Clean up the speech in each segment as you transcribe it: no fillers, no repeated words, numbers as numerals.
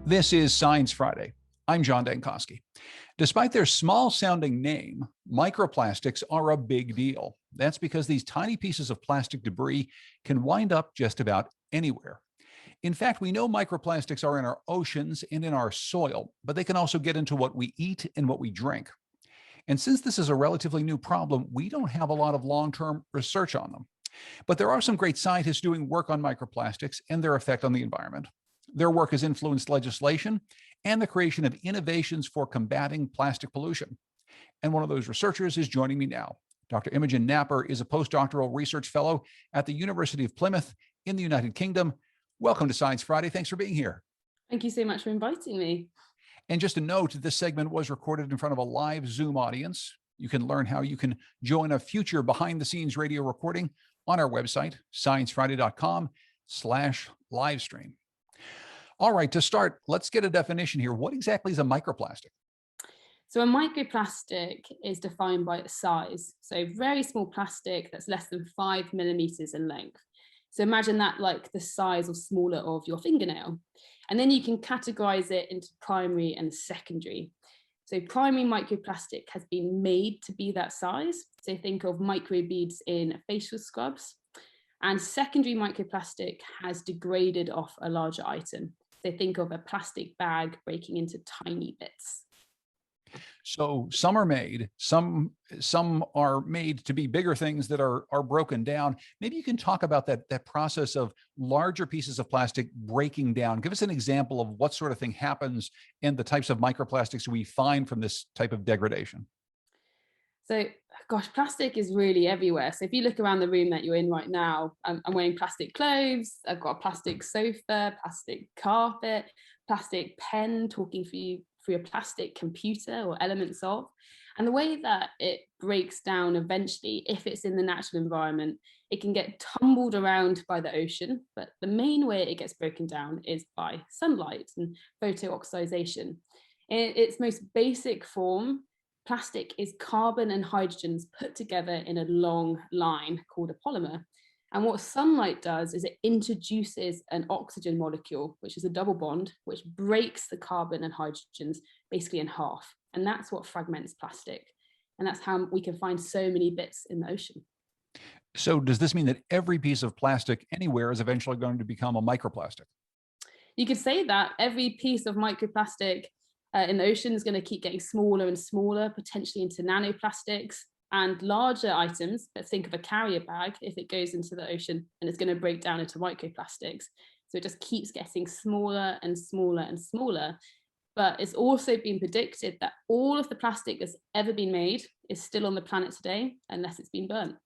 This is Science Friday. I'm John Dankosky. Despite their small-sounding name, microplastics are a big deal. That's because these tiny pieces of plastic debris can wind up just about anywhere. In fact, we know microplastics are in our oceans and in our soil, but they can also get into what we eat and what we drink. And since this is a relatively new problem, we don't have a lot of long-term research on them. But there are some great scientists doing work on microplastics and their effect on the environment. Their work has influenced legislation and the creation of innovations for combating plastic pollution. And one of those researchers is joining me now. Dr. Imogen Napper is a postdoctoral research fellow at the University of Plymouth in the United Kingdom. Welcome to Science Friday. Thanks for being here. Thank you so much for inviting me. And just a note, this segment was recorded in front of a live Zoom audience. You can learn how you can join a future behind-the-scenes radio recording on our website, sciencefriday.com/livestream. All right, to start, let's get a definition here. What exactly is a microplastic? So a microplastic is defined by its size. So very small plastic that's less than 5 millimeters in length. So imagine that like the size or smaller of your fingernail. And then you can categorize it into primary and secondary. So primary microplastic has been made to be that size. So think of microbeads in facial scrubs. And secondary microplastic has degraded off a larger item. So think of a plastic bag breaking into tiny bits. So some are made, some are made to be bigger things that are broken down. Maybe you can talk about that process of larger pieces of plastic breaking down. Give us an example of what sort of thing happens and the types of microplastics we find from this type of degradation. So, gosh, plastic is really everywhere. So if you look around the room that you're in right now, I'm wearing plastic clothes, I've got a plastic sofa, plastic carpet, plastic pen talking through a plastic computer or elements of. And the way that it breaks down eventually, if it's in the natural environment, it can get tumbled around by the ocean. But the main way it gets broken down is by sunlight and photooxidation. In its most basic form, plastic is carbon and hydrogens put together in a long line called a polymer. And what sunlight does is it introduces an oxygen molecule, which is a double bond, which breaks the carbon and hydrogens basically in half. And that's what fragments plastic. And that's how we can find so many bits in the ocean. So does this mean that every piece of plastic anywhere is eventually going to become a microplastic? You could say that every piece of microplastic in the ocean is going to keep getting smaller and smaller, potentially into nanoplastics. And larger items, let's think of a carrier bag, if it goes into the ocean and it's going to break down into microplastics. So it just keeps getting smaller and smaller and smaller. But it's also been predicted that all of the plastic that's ever been made is still on the planet today, unless it's been burnt.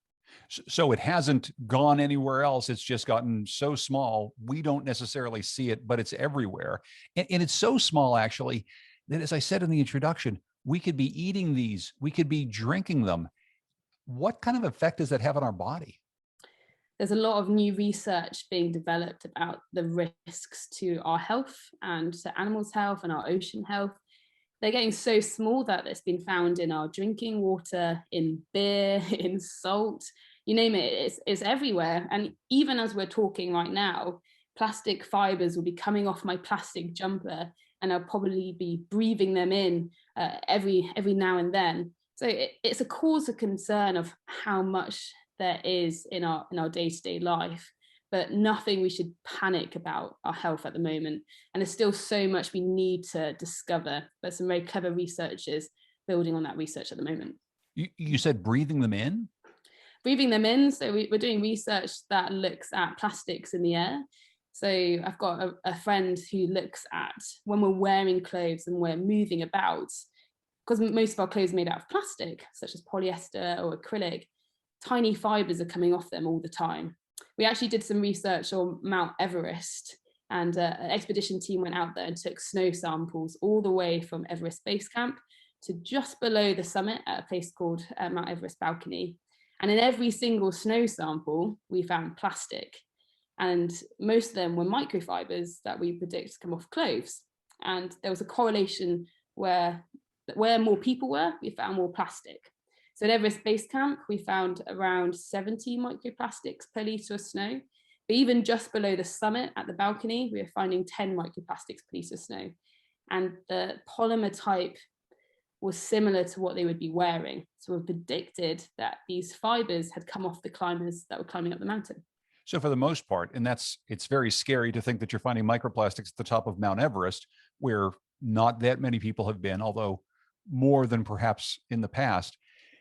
So it hasn't gone anywhere else. It's just gotten so small, we don't necessarily see it, but it's everywhere. And it's so small, actually, that as I said in the introduction, we could be eating these, we could be drinking them. What kind of effect does that have on our body? There's a lot of new research being developed about the risks to our health and to animals' health and our ocean health. They're getting so small that it's been found in our drinking water, in beer, in salt, you name it, it's everywhere. And even as we're talking right now, plastic fibers will be coming off my plastic jumper and I'll probably be breathing them in every now and then. So it's a cause of concern of how much there is in our day-to-day life, but nothing we should panic about our health at the moment. And there's still so much we need to discover. There's some very clever researchers building on that research at the moment. You said breathing them in? Breathing them in. So we're doing research that looks at plastics in the air. So I've got a friend who looks at when we're wearing clothes and we're moving about, because most of our clothes are made out of plastic, such as polyester or acrylic, tiny fibers are coming off them all the time. We actually did some research on Mount Everest, and an expedition team went out there and took snow samples all the way from Everest Base Camp to just below the summit at a place called Mount Everest Balcony. And in every single snow sample, we found plastic. And most of them were microfibers that we predict come off clothes. And there was a correlation where more people were, we found more plastic. So at Everest Base Camp, we found around 70 microplastics per litre of snow. But even just below the summit at the balcony, we were finding 10 microplastics per piece of snow. And the polymer type was similar to what they would be wearing. So we predicted that these fibers had come off the climbers that were climbing up the mountain. So for the most part, and it's very scary to think that you're finding microplastics at the top of Mount Everest, where not that many people have been, although more than perhaps in the past.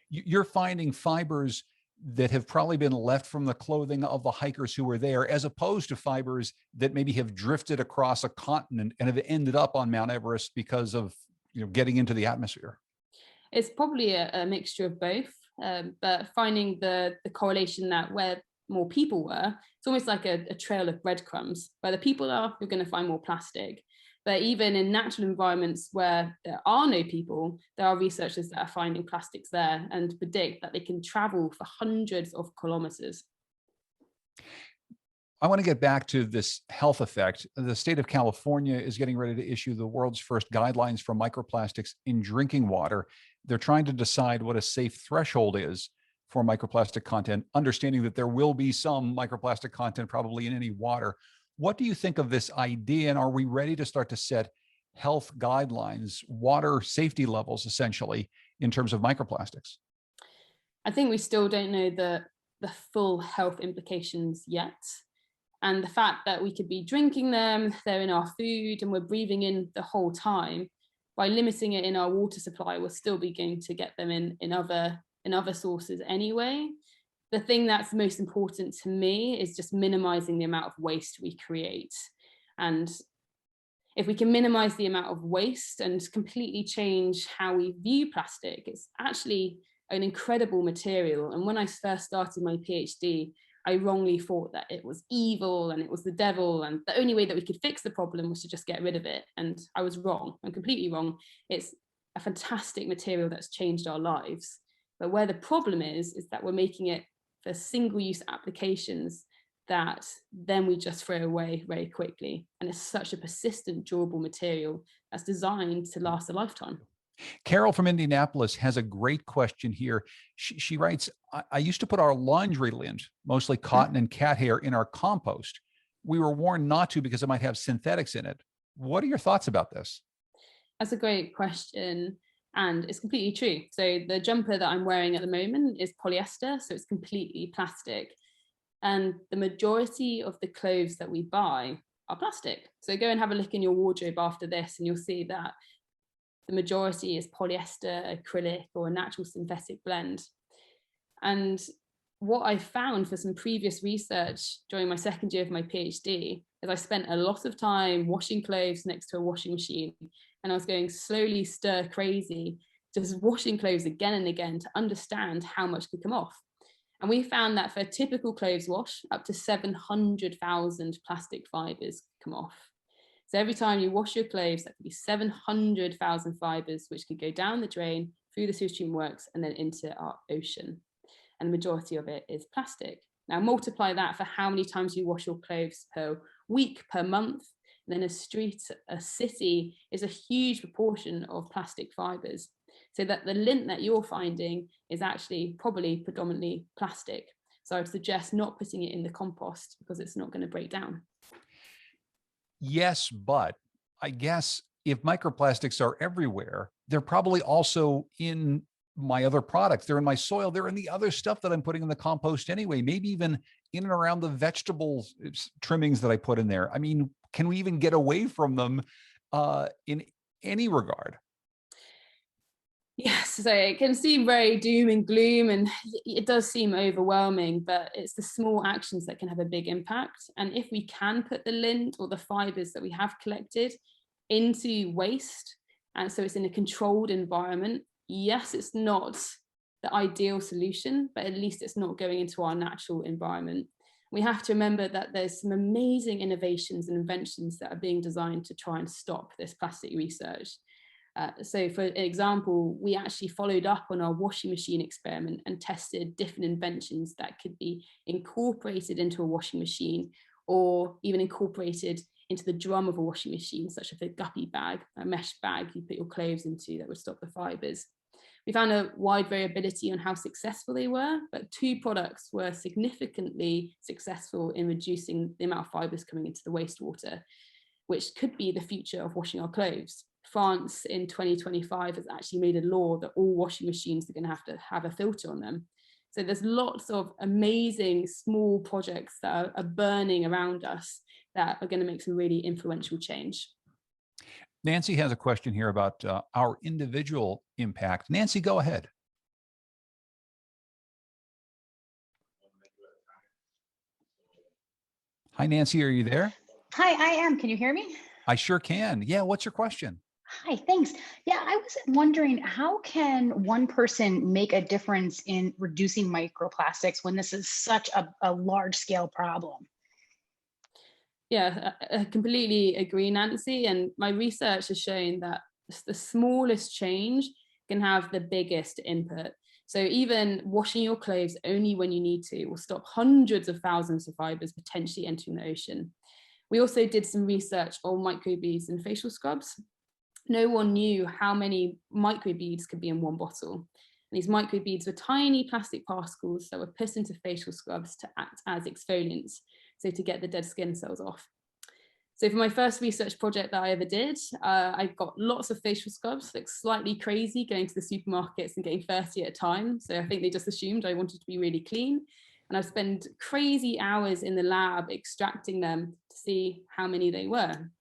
You're finding fibers that have probably been left from the clothing of the hikers who were there, as opposed to fibers that maybe have drifted across a continent and have ended up on Mount Everest because of getting into the atmosphere. It's probably a mixture of both, but finding the correlation that where more people were, it's almost like a trail of breadcrumbs. Where the people are, you're going to find more plastic. But even in natural environments where there are no people, there are researchers that are finding plastics there and predict that they can travel for hundreds of kilometers. I want to get back to this health effect. The state of California is getting ready to issue the world's first guidelines for microplastics in drinking water. They're trying to decide what a safe threshold is for microplastic content, understanding that there will be some microplastic content probably in any water. What do you think of this idea? And are we ready to start to set health guidelines, water safety levels, essentially, in terms of microplastics? I think we still don't know the full health implications yet. And the fact that we could be drinking them, they're in our food, and we're breathing in the whole time, by limiting it in our water supply, we're still be going to get them in other sources anyway. The thing that's most important to me is just minimizing the amount of waste we create. And if we can minimize the amount of waste and completely change how we view plastic, it's actually an incredible material. And when I first started my PhD, I wrongly thought that it was evil and it was the devil, and the only way that we could fix the problem was to just get rid of it. And I was wrong. I'm completely wrong. It's a fantastic material that's changed our lives. But where the problem is that we're making it for single-use applications that then we just throw away very quickly. And it's such a persistent, durable material that's designed to last a lifetime. Carol from Indianapolis has a great question here. She writes, I used to put our laundry lint, mostly cotton and cat hair, in our compost. We were warned not to because it might have synthetics in it. What are your thoughts about this? That's a great question. And it's completely true. So the jumper that I'm wearing at the moment is polyester, so it's completely plastic. And the majority of the clothes that we buy are plastic. So go and have a look in your wardrobe after this, and you'll see that the majority is polyester, acrylic, or a natural synthetic blend. And what I found for some previous research during my second year of my PhD is I spent a lot of time washing clothes next to a washing machine, and I was going slowly stir crazy, just washing clothes again and again to understand how much could come off. And we found that for a typical clothes wash, up to 700,000 plastic fibers come off. So every time you wash your clothes, that could be 700,000 fibers, which could go down the drain, through the sewage stream works, and then into our ocean. And the majority of it is plastic. Now multiply that for how many times you wash your clothes per week, per month. And then a street, a city is a huge proportion of plastic fibers. So that the lint that you're finding is actually probably predominantly plastic. So I would suggest not putting it in the compost because it's not going to break down. Yes, but I guess if microplastics are everywhere, they're probably also in my other products. They're in my soil. They're in the other stuff that I'm putting in the compost anyway, maybe even in and around the vegetable trimmings that I put in there. I mean, can we even get away from them in any regard? Yes, so it can seem very doom and gloom, and it does seem overwhelming, but it's the small actions that can have a big impact. And if we can put the lint or the fibers that we have collected into waste, and so it's in a controlled environment, yes, it's not the ideal solution, but at least it's not going into our natural environment. We have to remember that there's some amazing innovations and inventions that are being designed to try and stop this plastic research. So for example, we actually followed up on our washing machine experiment and tested different inventions that could be incorporated into a washing machine, or even incorporated into the drum of a washing machine, such as a guppy bag, a mesh bag you put your clothes into that would stop the fibers. We found a wide variability on how successful they were, but 2 products were significantly successful in reducing the amount of fibers coming into the wastewater, which could be the future of washing our clothes. France in 2025 has actually made a law that all washing machines are going to have a filter on them. So there's lots of amazing small projects that are burning around us that are going to make some really influential change. Nancy has a question here about our individual impact. Nancy, go ahead. Hi, Nancy, are you there? Hi, I am. Can you hear me? I sure can. Yeah, what's your question? Hi, thanks. Yeah, I was wondering, how can one person make a difference in reducing microplastics when this is such a large scale problem? Yeah, I completely agree, Nancy. And my research has shown that the smallest change can have the biggest input. So even washing your clothes only when you need to will stop hundreds of thousands of fibers potentially entering the ocean. We also did some research on microbeads in facial scrubs. No one knew how many microbeads could be in one bottle. And these microbeads were tiny plastic particles that were put into facial scrubs to act as exfoliants, so to get the dead skin cells off. So for my first research project that I ever did, I got lots of facial scrubs, like slightly crazy, going to the supermarkets and getting 30 at a time. So I think they just assumed I wanted to be really clean. And I've spent crazy hours in the lab extracting them to see how many they were.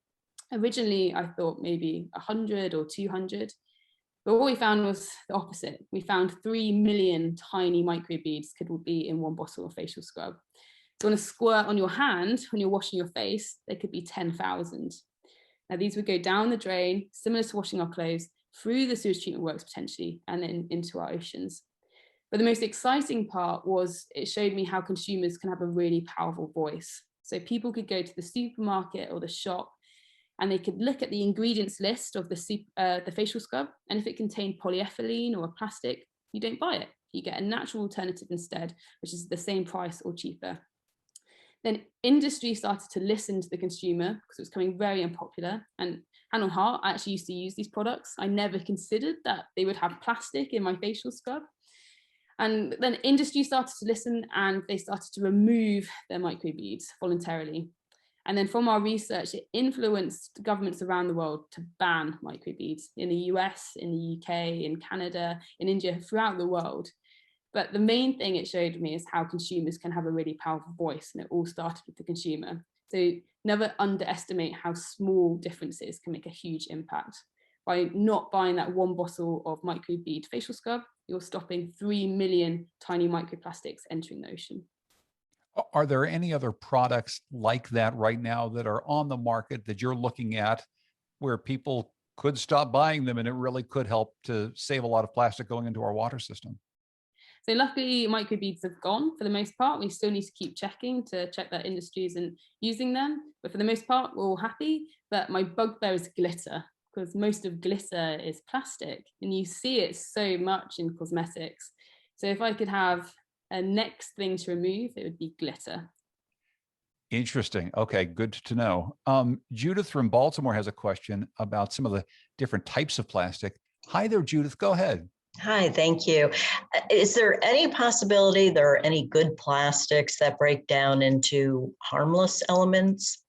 Originally, I thought maybe 100 or 200, but what we found was the opposite. We found 3 million tiny microbeads could be in one bottle of facial scrub. So on a squirt on your hand, when you're washing your face, there could be 10,000. Now these would go down the drain, similar to washing our clothes, through the sewage treatment works potentially, and then into our oceans. But the most exciting part was it showed me how consumers can have a really powerful voice. So people could go to the supermarket or the shop, and they could look at the ingredients list of the facial scrub, and if it contained polyethylene or a plastic, you don't buy it. You get a natural alternative instead, which is the same price or cheaper. Then industry started to listen to the consumer because it was becoming very unpopular. And hand on heart, I actually used to use these products. I never considered that they would have plastic in my facial scrub. And then industry started to listen, and they started to remove their microbeads voluntarily. And then from our research, it influenced governments around the world to ban microbeads in the US, in the UK, in Canada, in India, throughout the world. But the main thing it showed me is how consumers can have a really powerful voice, and it all started with the consumer. So never underestimate how small differences can make a huge impact. By not buying that one bottle of microbead facial scrub, you're stopping 3 million tiny microplastics entering the ocean. Are there any other products like that right now that are on the market that you're looking at where people could stop buying them and it really could help to save a lot of plastic going into our water system? So luckily microbeads have gone for the most part. We still need to keep checking to check that industry isn't using them. But for the most part, we're all happy. But my bugbear is glitter, because most of glitter is plastic, and you see it so much in cosmetics. So if I could have a next thing to remove, it would be glitter. Interesting. Okay, good to know. Judith from Baltimore has a question about some of the different types of plastic. Hi there, Judith. Go ahead. Hi, thank you. Is there any possibility there are any good plastics that break down into harmless elements?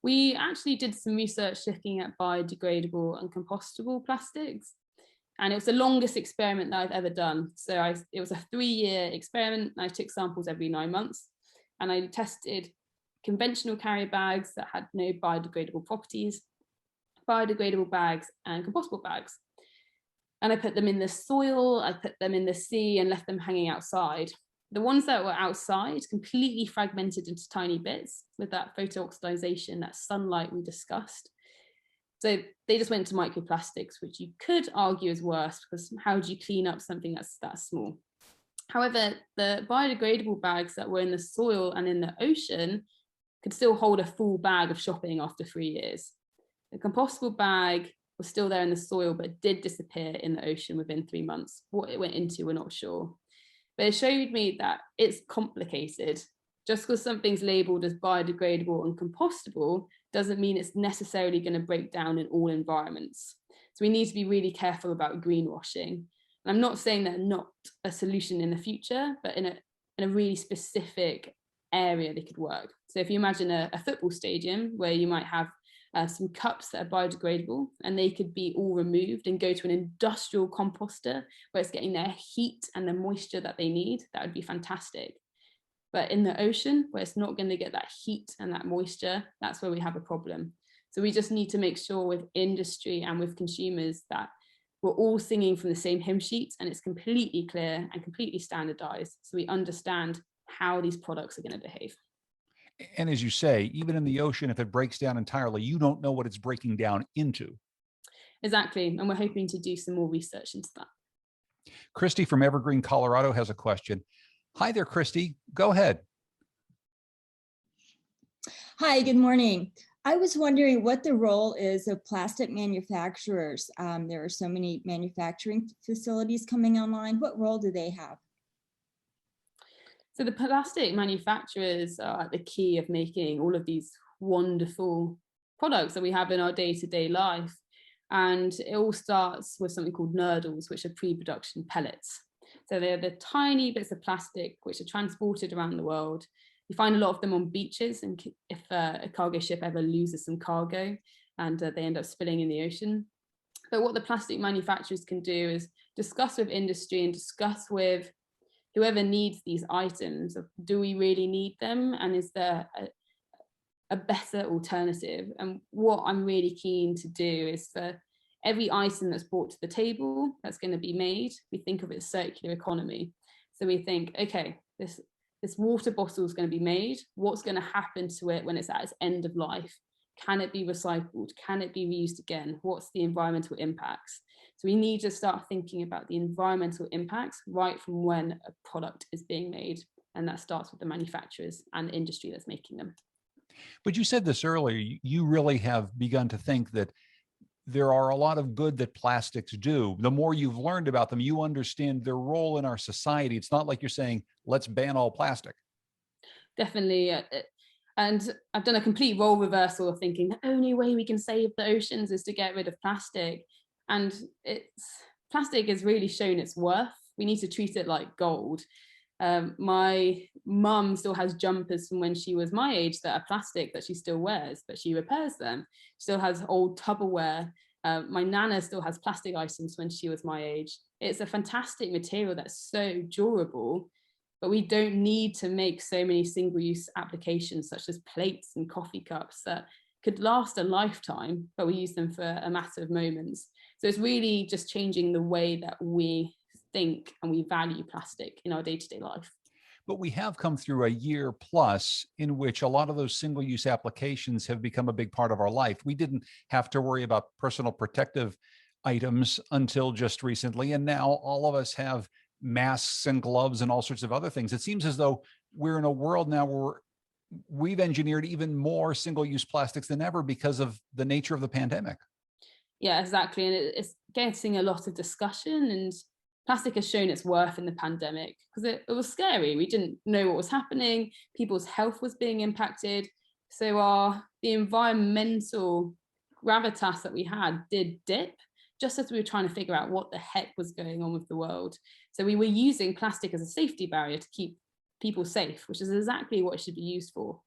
We actually did some research looking at biodegradable and compostable plastics. And it was the longest experiment that I've ever done. So it was a 3-year experiment. I took samples every 9 months. And I tested conventional carrier bags that had no biodegradable properties, biodegradable bags, and compostable bags. And I put them in the soil, I put them in the sea, and left them hanging outside. The ones that were outside completely fragmented into tiny bits with that photo-oxidization, that sunlight we discussed. So they just went to microplastics, which you could argue is worse, because how do you clean up something that's that small? However, the biodegradable bags that were in the soil and in the ocean could still hold a full bag of shopping after 3 years. The compostable bag was still there in the soil, but it did disappear in the ocean within 3 months. What it went into, we're not sure. But it showed me that it's complicated. Just because something's labeled as biodegradable and compostable doesn't mean it's necessarily going to break down in all environments. So we need to be really careful about greenwashing. And I'm not saying they're not a solution in the future, but in a really specific area they could work. So if you imagine a football stadium where you might have some cups that are biodegradable, and they could be all removed and go to an industrial composter where it's getting their heat and the moisture that they need, that would be fantastic. But in the ocean, where it's not going to get that heat and that moisture, that's where we have a problem. So we just need to make sure with industry and with consumers that we're all singing from the same hymn sheet, and it's completely clear and completely standardized, so we understand how these products are going to behave. And as you say, even in the ocean, if it breaks down entirely, you don't know what it's breaking down into. Exactly. And we're hoping to do some more research into that. Christy from Evergreen, Colorado has a question. Hi there, Christy. Go ahead. Hi, good morning. I was wondering what the role is of plastic manufacturers. There are so many manufacturing facilities coming online. What role do they have? So the plastic manufacturers are at the key of making all of these wonderful products that we have in our day-to-day life. And it all starts with something called nurdles, which are pre-production pellets. So they're the tiny bits of plastic which are transported around the world. You find a lot of them on beaches, and if a cargo ship ever loses some cargo and they end up spilling in the ocean. But what the plastic manufacturers can do is discuss with industry and discuss with whoever needs these items of, do we really need them, and is there a better alternative? And what I'm really keen to do is for every item that's brought to the table that's going to be made, we think of it as circular economy. So we think, okay, this water bottle is going to be made. What's going to happen to it when it's at its end of life? Can it be recycled? Can it be reused again? What's the environmental impacts? So we need to start thinking about the environmental impacts right from when a product is being made. And that starts with the manufacturers and the industry that's making them. But you said this earlier, you really have begun to think that there are a lot of good that plastics do. The more you've learned about them, you understand their role in our society. It's not like you're saying, let's ban all plastic. Definitely. And I've done a complete role reversal of thinking the only way we can save the oceans is to get rid of plastic. And plastic has really shown its worth. We need to treat it like gold. My mum still has jumpers from when she was my age that are plastic that she still wears, but she repairs them. She still has old Tupperware. My nana still has plastic items when she was my age. It's a fantastic material that's so durable, but we don't need to make so many single-use applications such as plates and coffee cups that could last a lifetime, but we use them for a matter of moments. So it's really just changing the way that we think and we value plastic in our day-to-day life. But we have come through a year plus in which a lot of those single-use applications have become a big part of our life. We didn't have to worry about personal protective items until just recently. And now all of us have masks and gloves and all sorts of other things. It seems as though we're in a world now where we've engineered even more single-use plastics than ever because of the nature of the pandemic. Yeah, exactly. And it's getting a lot of discussion, and plastic has shown its worth in the pandemic because it was scary. We didn't know what was happening. People's health was being impacted. So the environmental gravitas that we had did dip, just as we were trying to figure out what the heck was going on with the world. So we were using plastic as a safety barrier to keep people safe, which is exactly what it should be used for.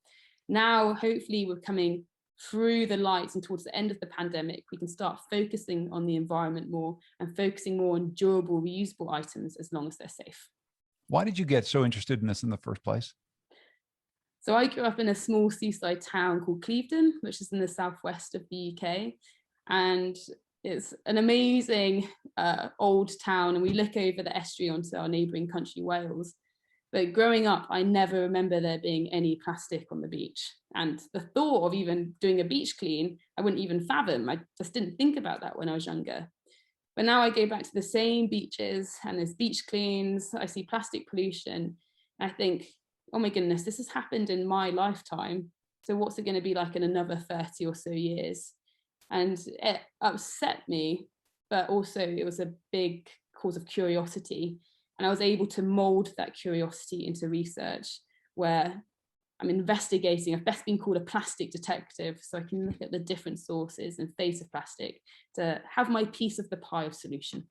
Now, hopefully, we're coming through the lights, and towards the end of the pandemic, we can start focusing on the environment more and focusing more on durable, reusable items as long as they're safe. Why did you get so interested in this in the first place? So I grew up in a small seaside town called Clevedon, which is in the southwest of the UK. And it's an amazing old town, and we look over the estuary onto our neighbouring country, Wales. But growing up, I never remember there being any plastic on the beach. And the thought of even doing a beach clean, I wouldn't even fathom. I just didn't think about that when I was younger. But now I go back to the same beaches and there's beach cleans. I see plastic pollution. I think, oh my goodness, this has happened in my lifetime. So what's it going to be like in another 30 or so years? And it upset me, but also it was a big cause of curiosity. And I was able to mold that curiosity into research where I'm investigating. I've best been called a plastic detective, so I can look at the different sources and face of plastic to have my piece of the pie of solution.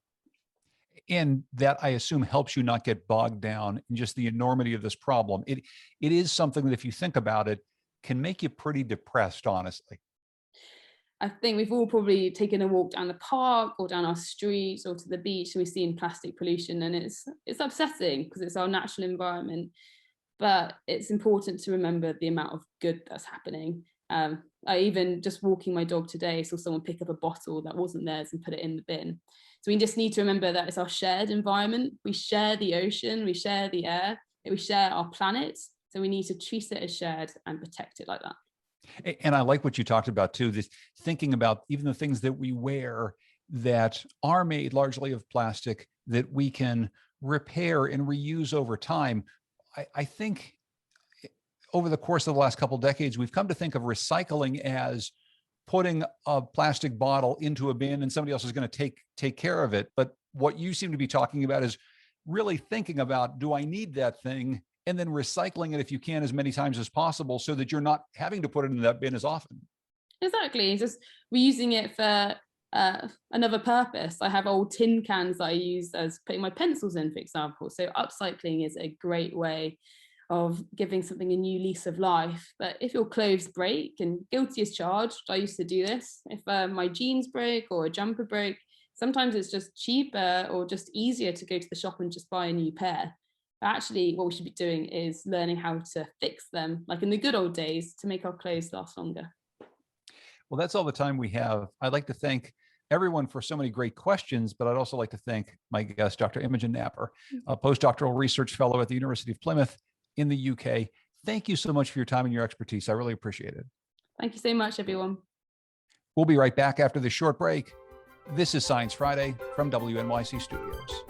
And that, I assume, helps you not get bogged down in just the enormity of this problem. It is something that, if you think about it, can make you pretty depressed, honestly. I think we've all probably taken a walk down the park or down our streets or to the beach, and we've seen plastic pollution, and it's upsetting because it's our natural environment. But it's important to remember the amount of good that's happening. I even, just walking my dog today, saw someone pick up a bottle that wasn't theirs and put it in the bin. So we just need to remember that it's our shared environment. We share the ocean, we share the air, we share our planet. So we need to treat it as shared and protect it like that. And I like what you talked about too, this thinking about even the things that we wear that are made largely of plastic that we can repair and reuse over time. I think over the course of the last couple of decades, we've come to think of recycling as putting a plastic bottle into a bin and somebody else is going to take care of it. But what you seem to be talking about is really thinking about, do I need that thing? And then recycling it if you can as many times as possible so that you're not having to put it in that bin as often. Exactly. It's just reusing it for another purpose. I have old tin cans that I use as putting my pencils in, for example. So upcycling is a great way of giving something a new lease of life. But if your clothes break, and guilty as charged, I used to do this. If my jeans break or a jumper break, sometimes it's just cheaper or just easier to go to the shop and just buy a new pair. But actually, what we should be doing is learning how to fix them, like in the good old days, to make our clothes last longer. Well, that's all the time we have. I'd like to thank everyone for so many great questions, but I'd also like to thank my guest, Dr. Imogen Napper, a postdoctoral research fellow at the University of Plymouth in the UK. Thank you so much for your time and your expertise. I really appreciate it. Thank you so much, everyone. We'll be right back after this short break. This is Science Friday from WNYC Studios.